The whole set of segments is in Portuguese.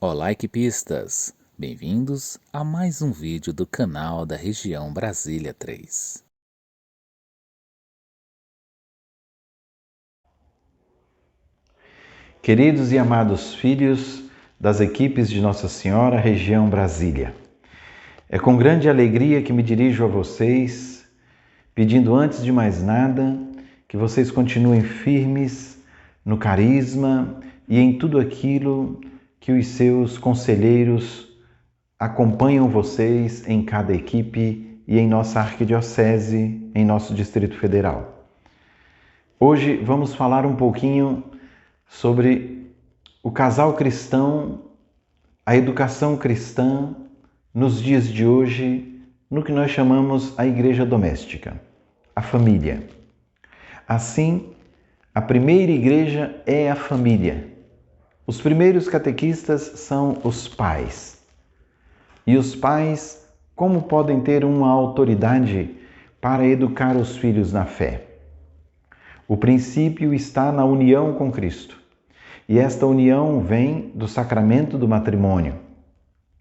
Olá, equipistas! Bem-vindos a mais um vídeo do canal da região Brasília 3. Queridos e amados filhos das equipes de Nossa Senhora, região Brasília, é com grande alegria que me dirijo a vocês, pedindo antes de mais nada que vocês continuem firmes no carisma e em tudo aquilo que os seus conselheiros acompanham vocês em cada equipe e em nossa arquidiocese, em nosso Distrito Federal. Hoje vamos falar um pouquinho sobre o casal cristão, a educação cristã nos dias de hoje, no que nós chamamos a igreja doméstica, a família. Assim, a primeira igreja é a família. Os primeiros catequistas são os pais. E os pais, como podem ter uma autoridade para educar os filhos na fé? O princípio está na união com Cristo. E esta união vem do sacramento do matrimônio.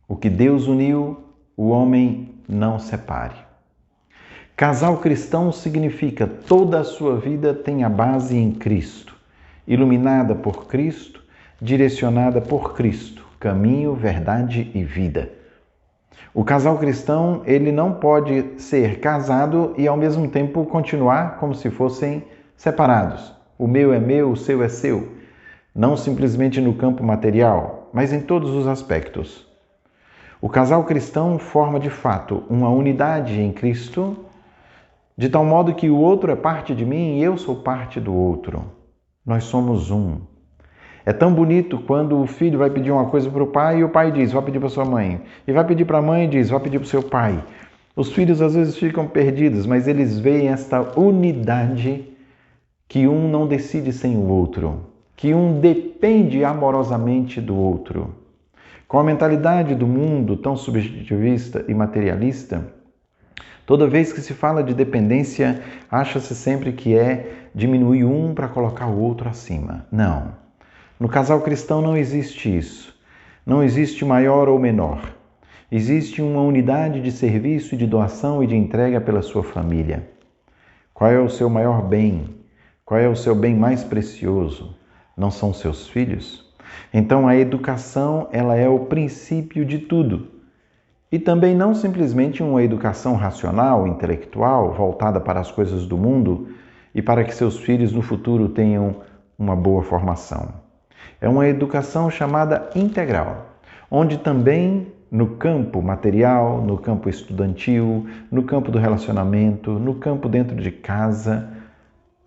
O que Deus uniu, o homem não separe. Casal cristão significa toda a sua vida tem a base em Cristo, iluminada por Cristo, direcionada por Cristo, caminho, verdade e vida. O casal cristão, ele não pode ser casado e ao mesmo tempo continuar como se fossem separados. O meu é meu, o seu é seu. Não simplesmente no campo material, mas em todos os aspectos. O casal cristão forma de fato uma unidade em Cristo, de tal modo que o outro é parte de mim e eu sou parte do outro. Nós somos um. É tão bonito quando o filho vai pedir uma coisa para o pai e o pai diz, vai pedir para sua mãe. E vai pedir para a mãe e diz, vai pedir para o seu pai. Os filhos às vezes ficam perdidos, mas eles veem esta unidade que um não decide sem o outro, que um depende amorosamente do outro. Com a mentalidade do mundo tão subjetivista e materialista, toda vez que se fala de dependência, acha-se sempre que é diminuir um para colocar o outro acima. Não. No casal cristão não existe isso. Não existe maior ou menor. Existe uma unidade de serviço, de doação e de entrega pela sua família. Qual é o seu maior bem? Qual é o seu bem mais precioso? Não são seus filhos? Então a educação, ela é o princípio de tudo. E também não simplesmente uma educação racional, intelectual, voltada para as coisas do mundo e para que seus filhos no futuro tenham uma boa formação. É uma educação chamada integral, onde também no campo material, no campo estudantil, no campo do relacionamento, no campo dentro de casa,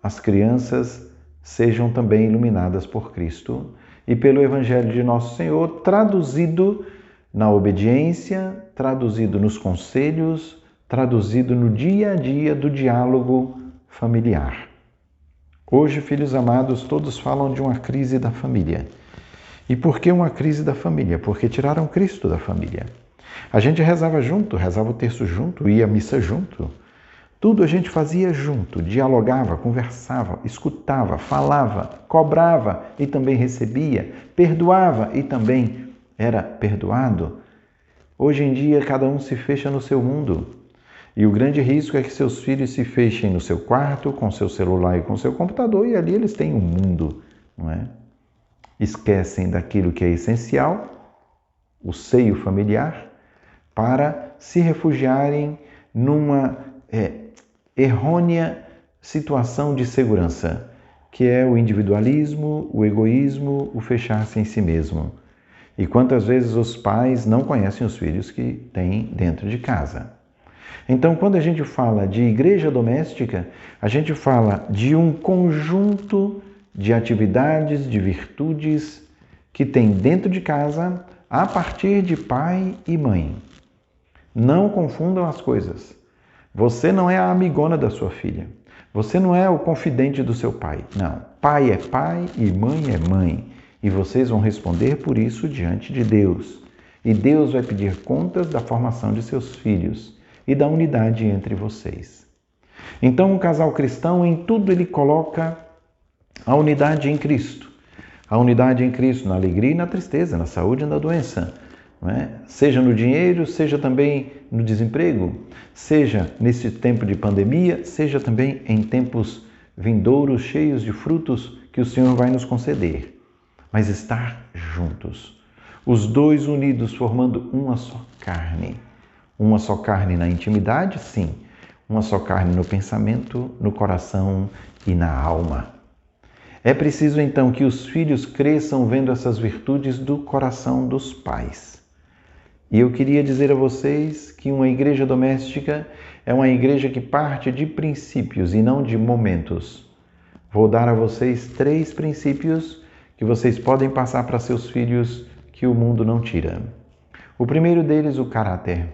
as crianças sejam também iluminadas por Cristo e pelo Evangelho de Nosso Senhor, traduzido na obediência, traduzido nos conselhos, traduzido no dia a dia do diálogo familiar. Hoje, filhos amados, todos falam de uma crise da família. E por que uma crise da família? Porque tiraram Cristo da família. A gente rezava junto, rezava o terço junto, ia à missa junto. Tudo a gente fazia junto, dialogava, conversava, escutava, falava, cobrava e também recebia, perdoava e também era perdoado. Hoje em dia, cada um se fecha no seu mundo. E o grande risco é que seus filhos se fechem no seu quarto, com seu celular e com seu computador, e ali eles têm um mundo, não é? Esquecem daquilo que é essencial, o seio familiar, para se refugiarem numa errônea situação de segurança, que é o individualismo, o egoísmo, o fechar-se em si mesmo. E quantas vezes os pais não conhecem os filhos que têm dentro de casa. Então, quando a gente fala de igreja doméstica, a gente fala de um conjunto de atividades, de virtudes que tem dentro de casa a partir de pai e mãe. Não confundam as coisas. Você não é a amigona da sua filha. Você não é o confidente do seu pai. Não. Pai é pai e mãe é mãe. E vocês vão responder por isso diante de Deus. E Deus vai pedir contas da formação de seus filhos e da unidade entre vocês. Então, um casal cristão, em tudo ele coloca a unidade em Cristo. A unidade em Cristo, na alegria e na tristeza, na saúde e na doença. Não é? Seja no dinheiro, seja também no desemprego, seja nesse tempo de pandemia, seja também em tempos vindouros, cheios de frutos que o Senhor vai nos conceder. Mas estar juntos, os dois unidos formando uma só carne. Uma só carne na intimidade, sim. Uma só carne no pensamento, no coração e na alma. É preciso então que os filhos cresçam vendo essas virtudes do coração dos pais. E eu queria dizer a vocês que uma igreja doméstica é uma igreja que parte de princípios e não de momentos. Vou dar a vocês 3 princípios que vocês podem passar para seus filhos que o mundo não tira. O primeiro deles, o caráter.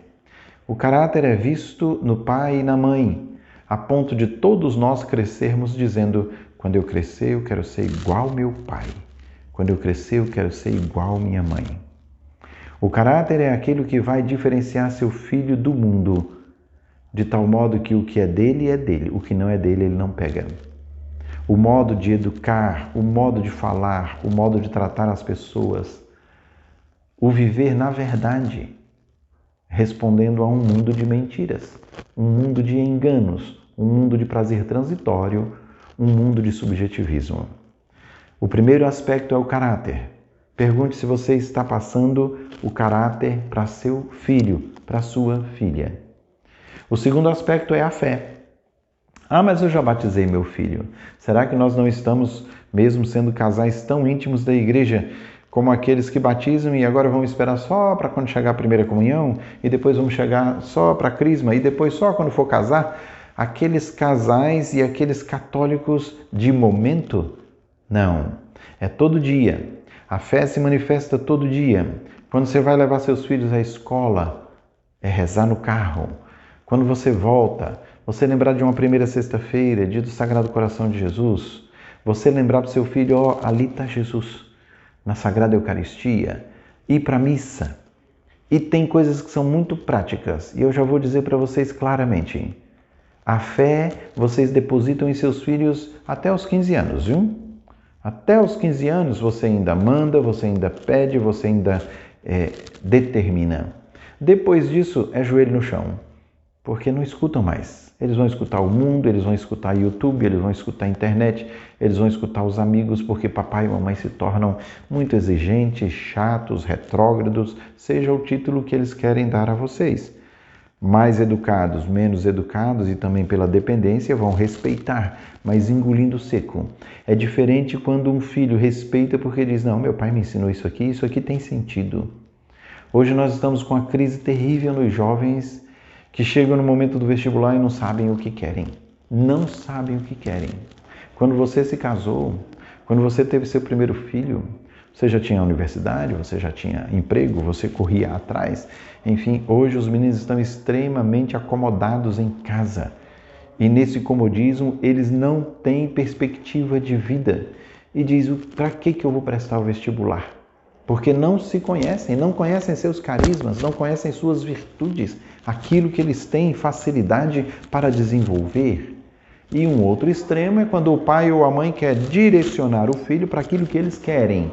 O caráter é visto no pai e na mãe, a ponto de todos nós crescermos dizendo: quando eu crescer eu quero ser igual meu pai. Quando eu crescer eu quero ser igual minha mãe. O caráter é aquilo que vai diferenciar seu filho do mundo, de tal modo que o que é dele, o que não é dele ele não pega. O modo de educar, o modo de falar, o modo de tratar as pessoas, o viver na verdade, respondendo a um mundo de mentiras, um mundo de enganos, um mundo de prazer transitório, um mundo de subjetivismo. O primeiro aspecto é o caráter. Pergunte se você está passando o caráter para seu filho, para sua filha. O segundo aspecto é a fé. Ah, mas eu já batizei meu filho. Será que nós não estamos, mesmo sendo casais tão íntimos da igreja, como aqueles que batizam e agora vamos esperar só para quando chegar a primeira comunhão, e depois vamos chegar só para a crisma, e depois só quando for casar? Aqueles casais e aqueles católicos de momento? Não, é todo dia. A fé se manifesta todo dia. Quando você vai levar seus filhos à escola, é rezar no carro. Quando você volta, você lembrar de uma primeira sexta-feira, dia do Sagrado Coração de Jesus, você lembrar para o seu filho: ó, ali está Jesus, na Sagrada Eucaristia, ir para a missa. E tem coisas que são muito práticas, e eu já vou dizer para vocês claramente. A fé vocês depositam em seus filhos até os 15 anos, viu? Até os 15 anos você ainda manda, você ainda pede, você ainda determina. Depois disso é joelho no chão, porque não escutam mais. Eles vão escutar o mundo, eles vão escutar YouTube, eles vão escutar a internet, eles vão escutar os amigos, porque papai e mamãe se tornam muito exigentes, chatos, retrógrados, seja o título que eles querem dar a vocês. Mais educados, menos educados e também pela dependência vão respeitar, mas engolindo seco. É diferente quando um filho respeita porque diz: não, meu pai me ensinou isso aqui tem sentido. Hoje nós estamos com uma crise terrível nos jovens que chegam no momento do vestibular e não sabem o que querem. Não sabem o que querem. Quando você se casou, quando você teve seu primeiro filho, você já tinha universidade, você já tinha emprego, você corria atrás. Enfim, hoje os meninos estão extremamente acomodados em casa. E nesse comodismo, eles não têm perspectiva de vida. E diz: para que eu vou prestar o vestibular? Porque não se conhecem, não conhecem seus carismas, não conhecem suas virtudes, aquilo que eles têm facilidade para desenvolver. E um outro extremo é quando o pai ou a mãe quer direcionar o filho para aquilo que eles querem.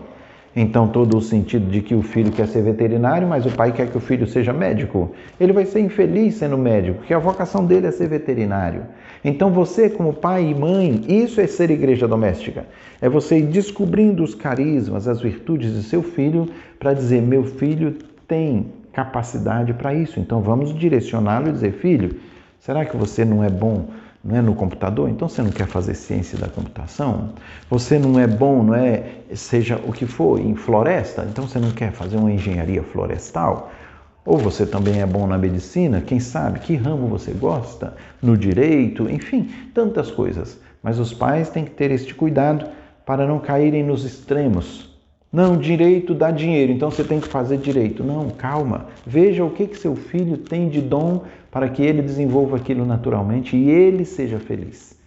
Então, todo o sentido de que o filho quer ser veterinário, mas o pai quer que o filho seja médico. Ele vai ser infeliz sendo médico, porque a vocação dele é ser veterinário. Então, você como pai e mãe, isso é ser igreja doméstica. É você ir descobrindo os carismas, as virtudes de seu filho, para dizer: meu filho tem capacidade para isso. Então, vamos direcioná-lo e dizer: filho, será que você não é bom no computador? Então você não quer fazer ciência da computação? Você não é bom, seja o que for, em floresta? Então você não quer fazer uma engenharia florestal? Ou você também é bom na medicina? Quem sabe? Que ramo você gosta? No direito? Enfim, tantas coisas. Mas os pais têm que ter este cuidado para não caírem nos extremos. Não, direito dá dinheiro, então você tem que fazer direito. Não, calma. Veja o que seu filho tem de dom para que ele desenvolva aquilo naturalmente e ele seja feliz.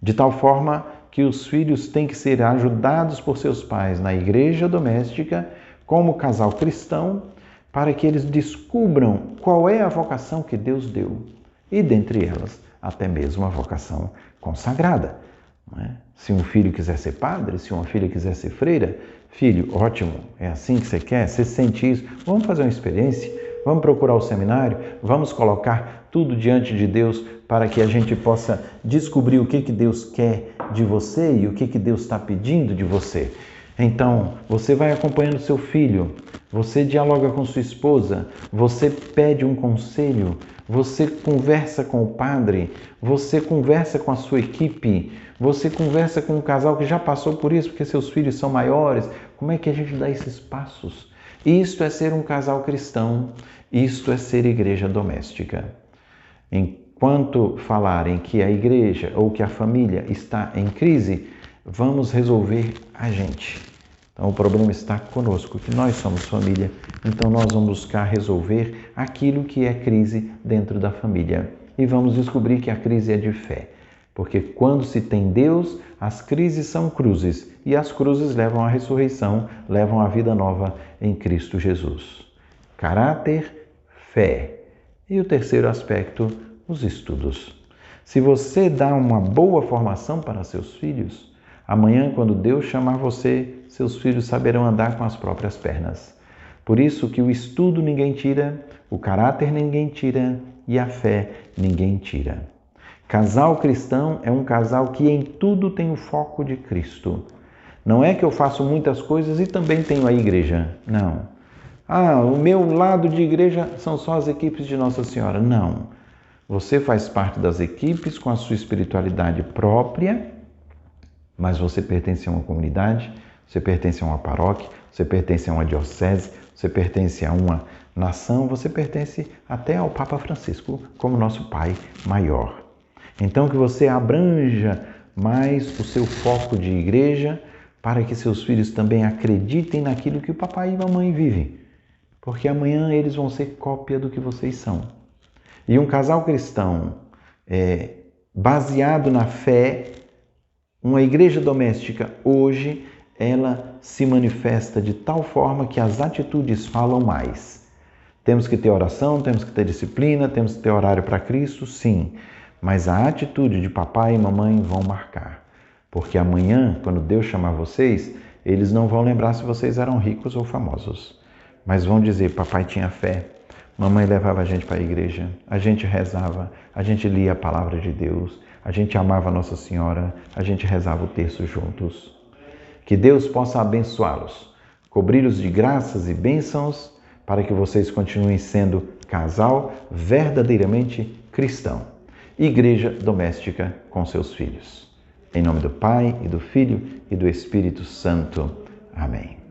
De tal forma que os filhos têm que ser ajudados por seus pais na igreja doméstica, como casal cristão, para que eles descubram qual é a vocação que Deus deu. E dentre elas, até mesmo a vocação consagrada. não é? Se um filho quiser ser padre, se uma filha quiser ser freira, filho, ótimo, é assim que você quer, você sente isso, vamos fazer uma experiência, vamos procurar o seminário, vamos colocar tudo diante de Deus para que a gente possa descobrir o que Deus quer de você e o que Deus está pedindo de você. Então, você vai acompanhando seu filho, você dialoga com sua esposa, você pede um conselho, você conversa com o padre, você conversa com a sua equipe, você conversa com um casal que já passou por isso, porque seus filhos são maiores. Como é que a gente dá esses passos? Isto é ser um casal cristão, isto é ser igreja doméstica. Enquanto falarem que a igreja ou que a família está em crise, vamos resolver a gente. Então o problema está conosco, que nós somos família, então nós vamos buscar resolver aquilo que é crise dentro da família. E vamos descobrir que a crise é de fé. Porque quando se tem Deus, as crises são cruzes, e as cruzes levam à ressurreição, levam à vida nova em Cristo Jesus. Caráter, fé. E o terceiro aspecto, os estudos. Se você dá uma boa formação para seus filhos, amanhã, quando Deus chamar você, seus filhos saberão andar com as próprias pernas. Por isso que o estudo ninguém tira, o caráter ninguém tira e a fé ninguém tira. Casal cristão é um casal que em tudo tem o foco de Cristo. Não é que eu faço muitas coisas e também tenho a igreja. Não. O meu lado de igreja são só as equipes de Nossa Senhora. Não. Você faz parte das equipes com a sua espiritualidade própria, mas você pertence a uma comunidade, você pertence a uma paróquia, você pertence a uma diocese, você pertence a uma nação, você pertence até ao Papa Francisco como nosso Pai maior. Então que você abranja mais o seu foco de igreja para que seus filhos também acreditem naquilo que o papai e a mamãe vivem. Porque amanhã eles vão ser cópia do que vocês são. E um casal cristão baseado na fé, uma igreja doméstica hoje, ela se manifesta de tal forma que as atitudes falam mais. Temos que ter oração, temos que ter disciplina, temos que ter horário para Cristo, sim. Mas a atitude de papai e mamãe vão marcar. Porque amanhã, quando Deus chamar vocês, eles não vão lembrar se vocês eram ricos ou famosos. Mas vão dizer, papai tinha fé, mamãe levava a gente para a igreja, a gente rezava, a gente lia a palavra de Deus, a gente amava Nossa Senhora, a gente rezava o terço juntos. Que Deus possa abençoá-los, cobri-los de graças e bênçãos, para que vocês continuem sendo casal verdadeiramente cristão. Igreja doméstica com seus filhos. Em nome do Pai, e do Filho, e do Espírito Santo. Amém.